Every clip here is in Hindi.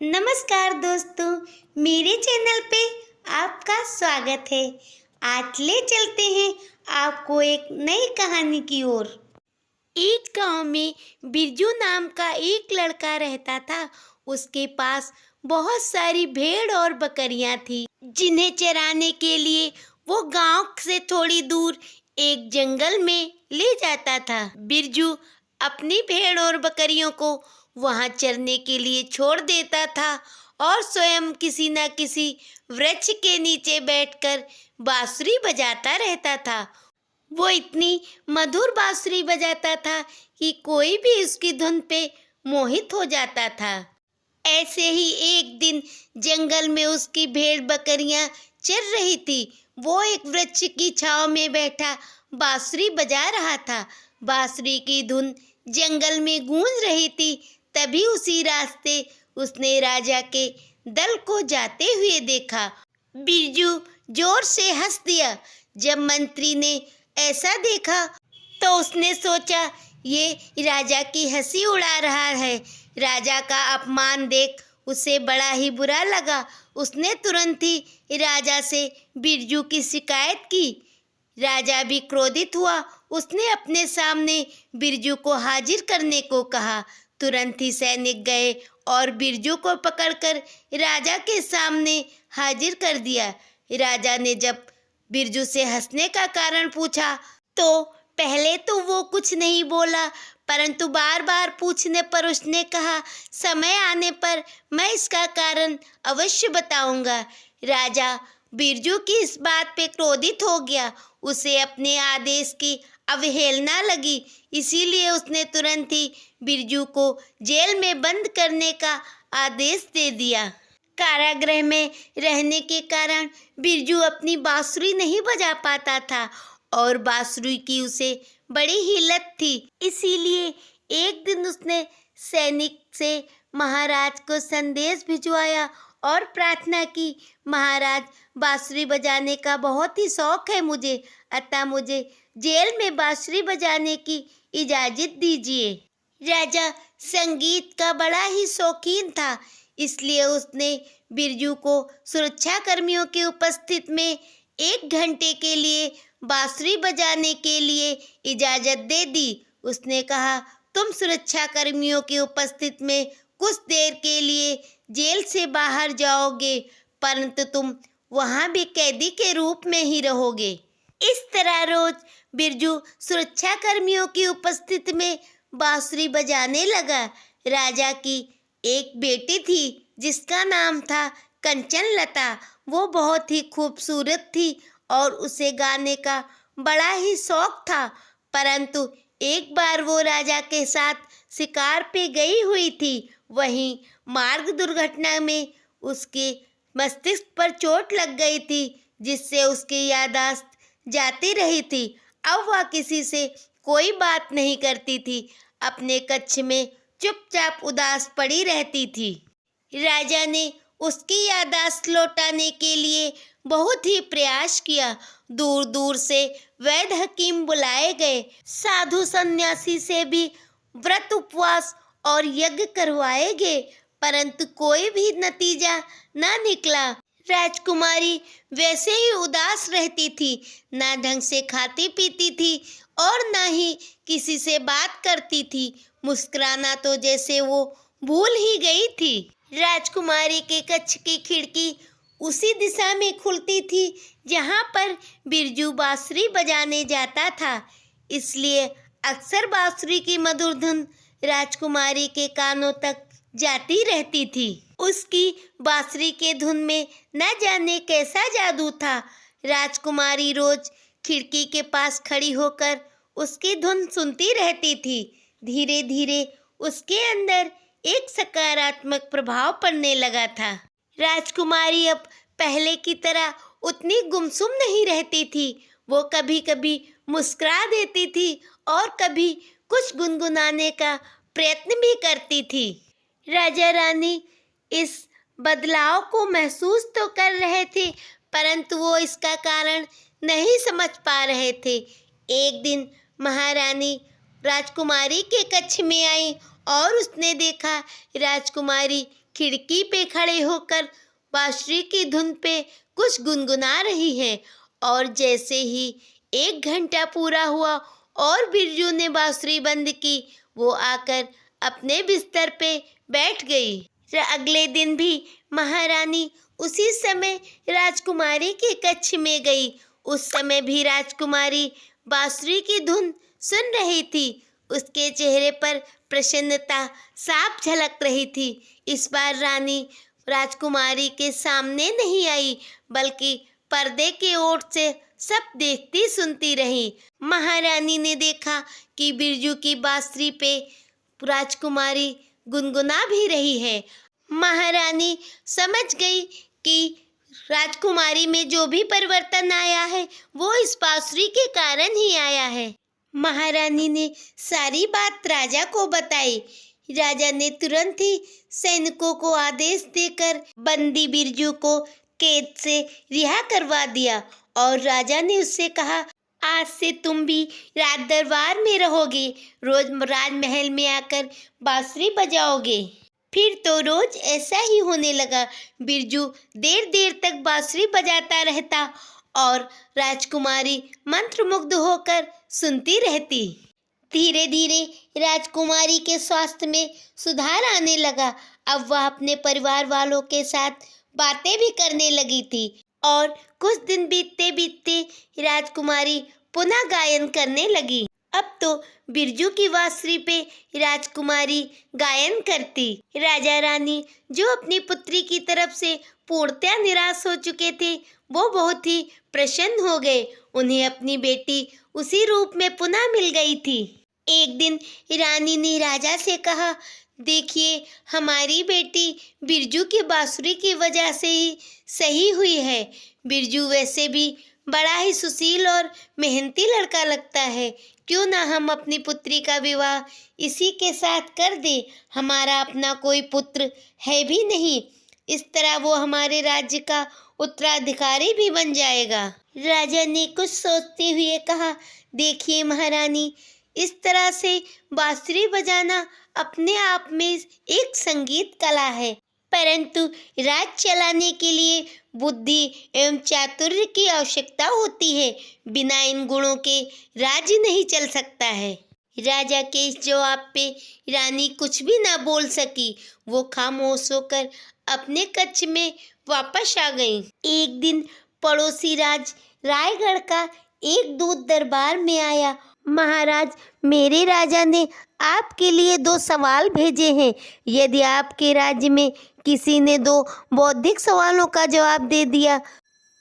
नमस्कार दोस्तों, मेरे चैनल पे आपका स्वागत है। आज ले चलते हैं आपको एक नई कहानी की ओर। एक गांव में बिरजू नाम का एक लड़का रहता था। उसके पास बहुत सारी भेड़ और बकरियां थी, जिन्हें चराने के लिए वो गांव से थोड़ी दूर एक जंगल में ले जाता था। बिरजू अपनी भेड़ और बकरियों को वहां चरने के लिए छोड़ देता था और स्वयं किसी न किसी वृक्ष के नीचे बैठकर बांसुरी बजाता रहता था। वो इतनी मधुर बांसुरी बजाता था कि कोई भी उसकी धुन पे मोहित हो जाता था। ऐसे ही एक दिन जंगल में उसकी भेड़ बकरियां चर रही थी। वो एक वृक्ष की छांव में बैठा बांसुरी बजा रहा था। बांसुरी की धुन जंगल में गूंज रही थी। तभी उसी रास्ते उसने राजा के दल को जाते हुए देखा। बिरजू जोर से हंस दिया। जब मंत्री ने ऐसा देखा तो उसने सोचा, ये राजा की हंसी उड़ा रहा है। राजा का अपमान देख उसे बड़ा ही बुरा लगा। उसने तुरंत ही राजा से बिरजू की शिकायत की। राजा भी क्रोधित हुआ। उसने अपने सामने बिरजू को हाजिर करने को कहा। तुरंत ही सैनिक गए और बिरजू को पकड़कर राजा के सामने हाजिर कर दिया। राजा ने जब बिरजू से हंसने का कारण पूछा तो पहले तो वो कुछ नहीं बोला, परंतु बार बार पूछने पर उसने कहा, समय आने पर मैं इसका कारण अवश्य बताऊंगा। राजा बिरजू की इस बात पे क्रोधित हो गया। उसे अपने आदेश की अवहेलना लगी, इसीलिए उसने तुरंत ही बिरजू को जेल में बंद करने का आदेश दे दिया। कारागृह में रहने के कारण बिरजू अपनी बांसुरी नहीं बजा पाता था और बांसुरी की उसे बड़ी ही लत थी। इसीलिए एक दिन उसने सैनिक से महाराज को संदेश भिजवाया और प्रार्थना की, महाराज, बांसुरी बजाने का बहुत ही शौक है मुझे, अतः मुझे जेल में बांसुरी बजाने की इजाज़त दीजिए। राजा संगीत का बड़ा ही शौकीन था, इसलिए उसने बिरजू को सुरक्षा कर्मियों की उपस्थिति में 1 घंटे के लिए बांसुरी बजाने के लिए इजाज़त दे दी। उसने कहा, तुम सुरक्षा कर्मियों की उपस्थिति में कुछ देर के लिए जेल से बाहर जाओगे, परंतु तुम वहाँ भी कैदी के रूप में ही रहोगे। इस तरह रोज बिरजू सुरक्षा कर्मियों की उपस्थिति में बांसुरी बजाने लगा। राजा की एक बेटी थी जिसका नाम था कंचनलता। वो बहुत ही खूबसूरत थी और उसे गाने का बड़ा ही शौक था, परंतु एक बार वो राजा के साथ शिकार पे गई हुई थी। वहीं मार्ग दुर्घटना में उसके मस्तिष्क पर चोट लग गई थी, जिससे उसकी याददाश्त जाती रही थी। अब वह किसी से कोई बात नहीं करती थी, अपने कक्ष में चुपचाप उदास पड़ी रहती थी। राजा ने उसकी याददाश्त लौटाने के लिए बहुत ही प्रयास किया। दूर दूर से वैद्य हकीम बुलाए गए, साधु सन्यासी से भी व्रत उपवास और यज्ञ करवाए गए, परंतु कोई भी नतीजा न निकला। राजकुमारी वैसे ही उदास रहती थी, ना ढंग से खाती पीती थी और ना ही किसी से बात करती थी। मुस्कुराना तो जैसे वो भूल ही गई थी। राजकुमारी के कक्ष की खिड़की उसी दिशा में खुलती थी जहाँ पर बिरजू बांसुरी बजाने जाता था, इसलिए अक्सर बांसुरी की मधुर धुन राजकुमारी के कानों तक जाती रहती थी। उसकी बांसुरी के धुन में न जाने कैसा जादू था। राजकुमारी रोज खिड़की के पास खड़ी होकर उसकी धुन सुनती रहती थी। धीरे धीरे उसके अंदर एक सकारात्मक प्रभाव पड़ने लगा था। राजकुमारी अब पहले की तरह उतनी गुमसुम नहीं रहती थी। वो कभी कभी मुस्कुरा देती थी और कभी कुछ गुनगुनाने का प्रयत्न भी करती थी। राजा रानी इस बदलाव को महसूस तो कर रहे थे, परंतु वो इसका कारण नहीं समझ पा रहे थे। एक दिन महारानी राजकुमारी के कक्ष में आई और उसने देखा राजकुमारी खिड़की पे खड़े होकर बांसुरी की धुन पे कुछ गुनगुना रही है। और जैसे ही 1 घंटा पूरा हुआ और बिरजू ने बांसुरी बंद की, वो आकर अपने बिस्तर पे बैठ गई। अगले दिन भी महारानी उसी समय राजकुमारी के कक्ष में गई। उस समय भी राजकुमारी बांसुरी की धुन सुन रही थी। उसके चेहरे पर प्रसन्नता साफ झलक रही थी। इस बार रानी राजकुमारी के सामने नहीं आई, बल्कि पर्दे की ओर से सब देखती सुनती रही। महारानी ने देखा कि बिरजू की बांसुरी पे राजकुमारी गुनगुना भी रही है। महारानी समझ गई कि राजकुमारी में जो भी परिवर्तन आया है वो इस बांसुरी के कारण ही आया है। महारानी ने सारी बात राजा को बताई। राजा ने तुरंत ही सैनिकों को आदेश देकर बंदी बिरजू को कैद से रिहा करवा दिया और राजा ने उससे कहा, आज से तुम भी राज दरबार में रहोगे, रोज राजमहल में आकर बांसुरी बजाओगे। फिर तो रोज ऐसा ही होने लगा। बिरजू देर देर तक बांसुरी बजाता रहता और राजकुमारी मंत्रमुग्ध होकर सुनती रहती। धीरे धीरे राजकुमारी के स्वास्थ्य में सुधार आने लगा। अब वह अपने परिवार वालों के साथ बातें भी करने लगी थी और कुछ दिन बीतते बीतते राजकुमारी पुनः गायन करने लगी। अब तो बिरजू की बांसुरी पे राजकुमारी गायन करती। राजा रानी जो अपनी पुत्री की तरफ से पूर्णतया निराश हो चुके थे, वो बहुत ही प्रसन्न हो गए। उन्हें अपनी बेटी उसी रूप में पुनः मिल गई थी। एक दिन रानी ने राजा से कहा, देखिए, हमारी बेटी बिरजू की बांसुरी की वजह से ही सही हुई है। बिरजू वैसे भी बड़ा ही सुशील और मेहनती लड़का लगता है। क्यों ना हम अपनी पुत्री का विवाह इसी के साथ कर दें। हमारा अपना कोई पुत्र है भी नहीं। इस तरह वो हमारे राज्य का उत्तराधिकारी भी बन जाएगा। राजा ने कुछ सोचते हुए कहा, देखिए महारानी, इस तरह से बांसुरी बजाना अपने आप में एक संगीत कला है, परंतु राज चलाने के लिए बुद्धि एवं चातुर्य की आवश्यकता होती है। बिना इन गुणों के राज्य नहीं चल सकता है। राजा के इस जवाब पे रानी कुछ भी ना बोल सकी। वो खामोश होकर अपने कक्ष में वापस आ गई। एक दिन पड़ोसी राज रायगढ़ का एक दूत दरबार में आया। महाराज, मेरे राजा ने आपके लिए 2 सवाल भेजे हैं। यदि आपके राज्य में किसी ने 2 बौद्धिक सवालों का जवाब दे दिया,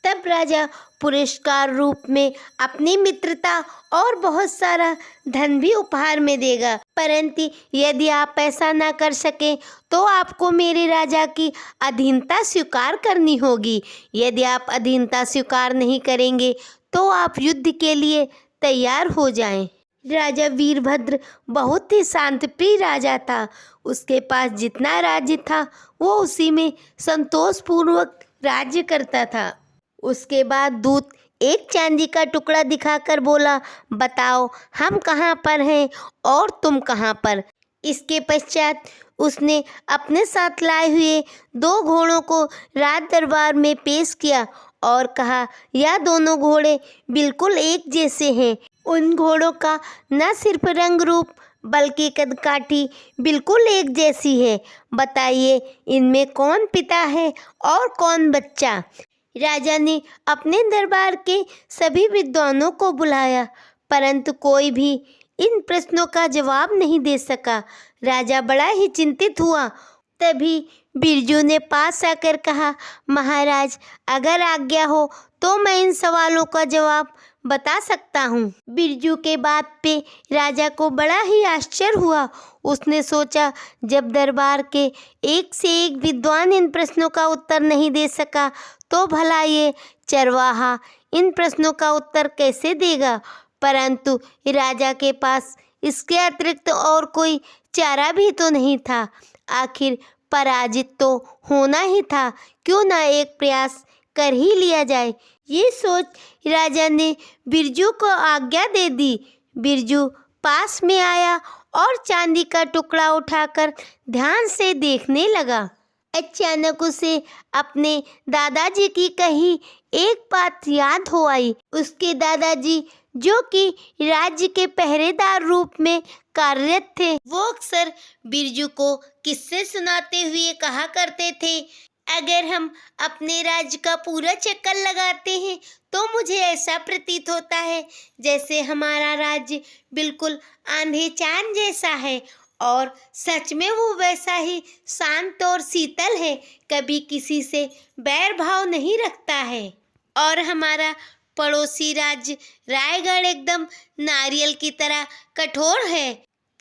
तब राजा पुरस्कार रूप में अपनी मित्रता और बहुत सारा धन भी उपहार में देगा। परंतु यदि आप ऐसा ना कर सके तो आपको मेरे राजा की अधीनता स्वीकार करनी होगी। यदि आप अधीनता स्वीकार नहीं करेंगे तो आप युद्ध के लिए तैयार हो जाएं। राजा वीरभद्र बहुत ही शांतिप्रिय राजा था। उसके पास जितना राज्य था वो उसी में संतोषपूर्वक राज्य करता था। उसके बाद दूत एक चांदी का टुकड़ा दिखाकर बोला, बताओ हम कहाँ पर हैं और तुम कहाँ पर। इसके पश्चात उसने अपने साथ लाए हुए 2 घोड़ों को राज दरबार में पेश किया और कहा, यह दोनों घोड़े बिल्कुल एक जैसे हैं। उन घोड़ों का न सिर्फ रंग रूप बल्कि कदकाठी बिल्कुल एक जैसी है। बताइए, इनमें कौन पिता है और कौन बच्चा। राजा ने अपने दरबार के सभी विद्वानों को बुलाया, परंतु कोई भी इन प्रश्नों का जवाब नहीं दे सका। राजा बड़ा ही चिंतित हुआ। तभी बिरजू ने पास आकर कहा, महाराज, अगर आज्ञा हो तो मैं इन सवालों का जवाब बता सकता हूँ। बिरजू के बात पे राजा को बड़ा ही आश्चर्य हुआ। उसने सोचा, जब दरबार के एक से एक विद्वान इन प्रश्नों का उत्तर नहीं दे सका तो भला ये चरवाहा इन प्रश्नों का उत्तर कैसे देगा। परंतु राजा के पास इसके अतिरिक्त और कोई चारा भी तो नहीं था। आखिर पराजित तो होना ही था, क्यों ना एक प्रयास कर ही लिया जाए। ये सोच राजा ने बिरजू को आज्ञा दे दी। बिरजू पास में आया और चांदी का टुकड़ा उठाकर ध्यान से देखने लगा। अचानक उसे अपने दादाजी की कही एक बात याद हो आई। उसके दादाजी, जो कि राज्य के पहरेदार रूप में कार्यरत थे, वो अक्सर बिरजू को किस्से सुनाते हुए कहा करते थे, अगर हम अपने राज्य का पूरा चक्कर लगाते हैं तो मुझे ऐसा प्रतीत होता है जैसे हमारा राज्य बिल्कुल आंधे चांद जैसा है, और सच में वो वैसा ही शांत और शीतल है, कभी किसी से बैर भाव नहीं रखता है। और हमारा पड़ोसी राज्य रायगढ़ एकदम नारियल की तरह कठोर है।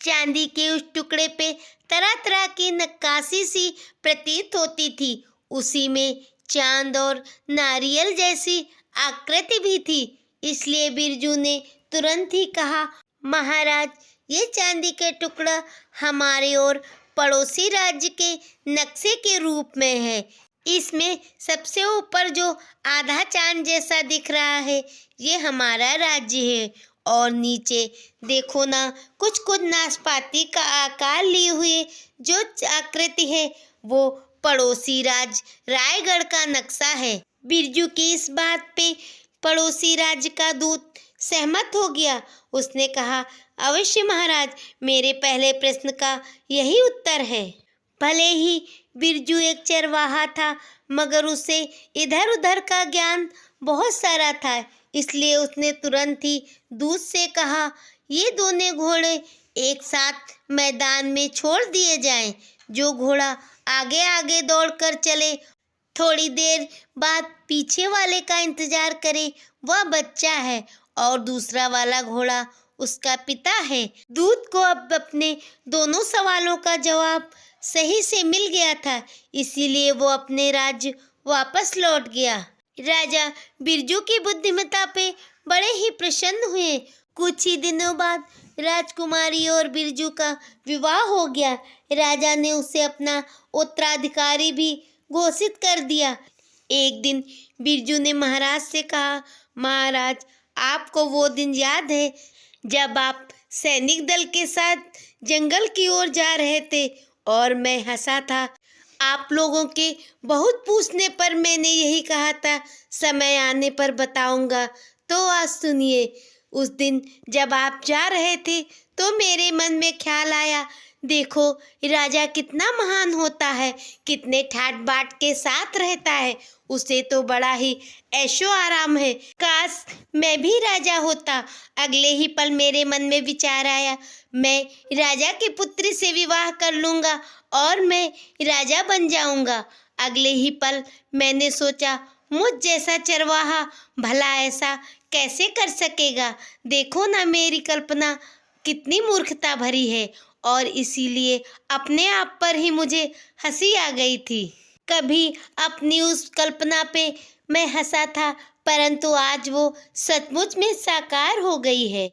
चांदी के उस टुकड़े पे तरह तरह की नक्काशी सी प्रतीत होती थी। उसी में चांद और नारियल जैसी आकृति भी थी। इसलिए बिरजू ने तुरंत ही कहा, महाराज, ये चांदी के टुकड़ा हमारे और पड़ोसी राज्य के नक्शे के रूप में है। इसमें सबसे ऊपर जो आधा चांद जैसा दिख रहा है, ये हमारा राज्य है, और नीचे देखो ना, कुछ कुछ नाशपाती का आकार लिए हुए जो आकृति है, वो पड़ोसी राज्य रायगढ़ का नक्शा है। बिरजू की इस बात पे पड़ोसी राज्य का दूत सहमत हो गया। उसने कहा, अवश्य महाराज, मेरे पहले प्रश्न का यही उत्तर है। भले ही बिरजू एक चरवाहा था, मगर उसे इधर उधर का ज्ञान बहुत सारा था। इसलिए उसने तुरंत ही दूत से कहा, ये दोनों घोड़े एक साथ मैदान में छोड़ दिए जाएं। जो घोड़ा आगे आगे दौड़कर चले, थोड़ी देर बाद पीछे वाले का इंतजार करे, वह बच्चा है, और दूसरा वाला घोड़ा उसका पिता है। दूत को अब अपने दोनों सवालों का जवाब सही से मिल गया था, इसीलिए वो अपने राज्य वापस लौट गया। राजा बिरजू की बुद्धिमत्ता पे बड़े ही प्रसन्न हुए। कुछ ही दिनों बाद राजकुमारी और बिरजू का विवाह हो गया। राजा ने उसे अपना उत्तराधिकारी भी घोषित कर दिया। एक दिन बिरजू ने महाराज से कहा, महाराज, आपको वो दिन याद है जब आप सैनिक दल के साथ जंगल की ओर जा रहे थे और मैं हंसा था? आप लोगों के बहुत पूछने पर मैंने यही कहा था, समय आने पर बताऊंगा। तो आज सुनिए, उस दिन जब आप जा रहे थे तो मेरे मन में ख्याल आया, देखो राजा कितना महान होता है, कितने ठाट बाट के साथ रहता है, उसे तो बड़ा ही ऐशो आराम है। काश मैं भी राजा होता। अगले ही पल मेरे मन में विचार आया, मैं राजा की पुत्री से विवाह कर लूँगा और मैं राजा बन जाऊँगा। अगले ही पल मैंने सोचा, मुझ जैसा चरवाहा भला ऐसा कैसे कर सकेगा? देखो ना, मेरी कल्पना कितनी मूर्खता भरी है, और इसीलिए अपने आप पर ही मुझे हंसी आ गई थी। कभी अपनी उस कल्पना पे मैं हंसा था, परंतु आज वो सचमुच में साकार हो गई है।